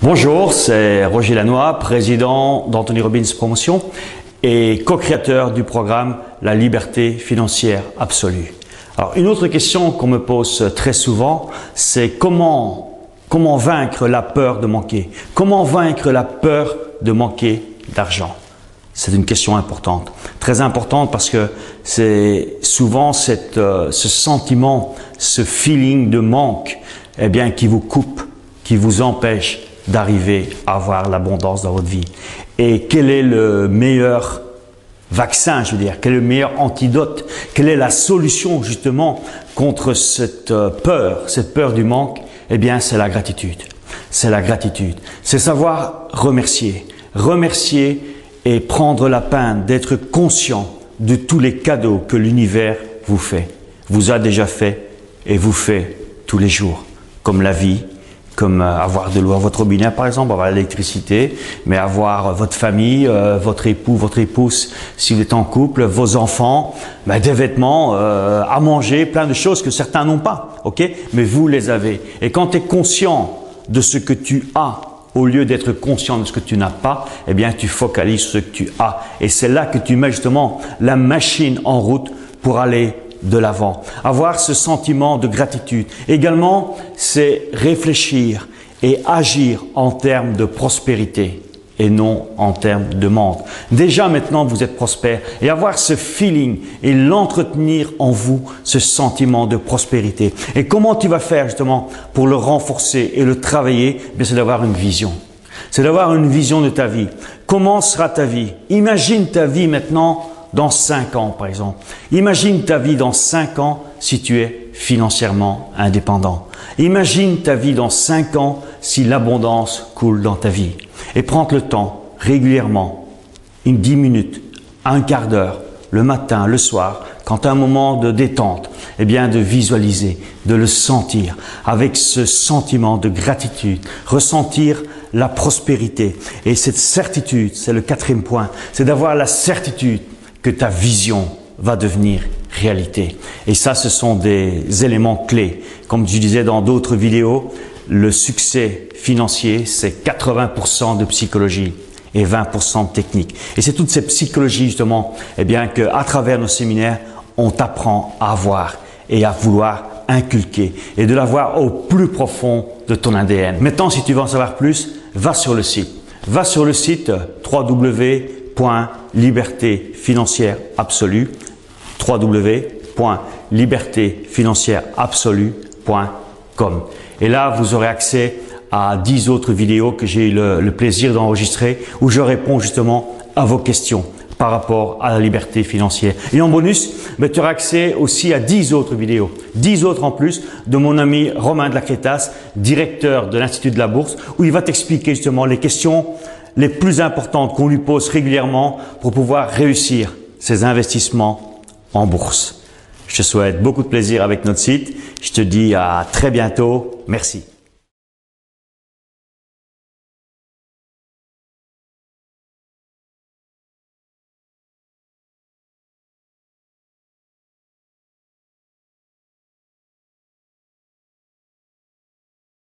Bonjour, c'est Roger Lannoy, président d'Anthony Robbins Promotion et co-créateur du programme La liberté financière absolue. Alors, une autre question qu'on me pose très souvent, c'est comment vaincre la peur de manquer? Comment vaincre la peur de manquer d'argent? C'est une question importante, très importante parce que c'est souvent ce sentiment, ce feeling de manque, qui vous coupe, qui vous empêche d'arriver à avoir l'abondance dans votre vie. Et quel est le meilleur vaccin, je veux dire, quel est le meilleur antidote, quelle est la solution justement contre cette peur du manque? C'est la gratitude. C'est la gratitude. C'est savoir remercier. Remercier et prendre la peine d'être conscient de tous les cadeaux que l'univers vous a déjà fait et vous fait tous les jours, comme la vie, comme avoir de l'eau à votre robinet par exemple, avoir l'électricité, mais avoir votre famille, votre époux, votre épouse, si vous êtes en couple, vos enfants, des vêtements, à manger, plein de choses que certains n'ont pas, ok? Mais vous les avez. Et quand tu es conscient de ce que tu as, au lieu d'être conscient de ce que tu n'as pas, tu focalises sur ce que tu as. Et c'est là que tu mets justement la machine en route pour aller de l'avant. Avoir ce sentiment de gratitude. Également, c'est réfléchir et agir en termes de prospérité et non en termes de manque. Déjà maintenant, vous êtes prospère et avoir ce feeling et l'entretenir en vous, ce sentiment de prospérité. Et comment tu vas faire justement pour le renforcer et le travailler? C'est d'avoir une vision. C'est d'avoir une vision de ta vie. Comment sera ta vie? Imagine ta vie maintenant dans 5 ans, par exemple. Imagine ta vie dans 5 ans si tu es financièrement indépendant. Imagine ta vie dans 5 ans si l'abondance coule dans ta vie. Et prends le temps, régulièrement, 10 minutes, un quart d'heure, le matin, le soir, quand tu as un moment de détente, de visualiser, de le sentir, avec ce sentiment de gratitude, ressentir la prospérité. Et cette certitude, c'est le 4e point, c'est d'avoir la certitude que ta vision va devenir réalité. Et ça, ce sont des éléments clés. Comme je disais dans d'autres vidéos, le succès financier, c'est 80% de psychologie et 20% de technique. Et c'est toute cette psychologie justement, qu'à travers nos séminaires, on t'apprend à avoir et à vouloir inculquer et de l'avoir au plus profond de ton ADN. Maintenant, si tu veux en savoir plus, va sur le site. Va sur le site www.libertéfinancièreabsolue, www.libertéfinancièreabsolue.com. Et là, vous aurez accès à 10 autres vidéos que j'ai eu le plaisir d'enregistrer où je réponds justement à vos questions par rapport à la liberté financière. Et en bonus, tu auras accès aussi à 10 autres vidéos, 10 autres en plus de mon ami Romain de la Crétasse, directeur de l'Institut de la Bourse, où il va t'expliquer justement les questions les plus importantes qu'on lui pose régulièrement pour pouvoir réussir ses investissements en bourse. Je te souhaite beaucoup de plaisir avec notre site. Je te dis à très bientôt. Merci.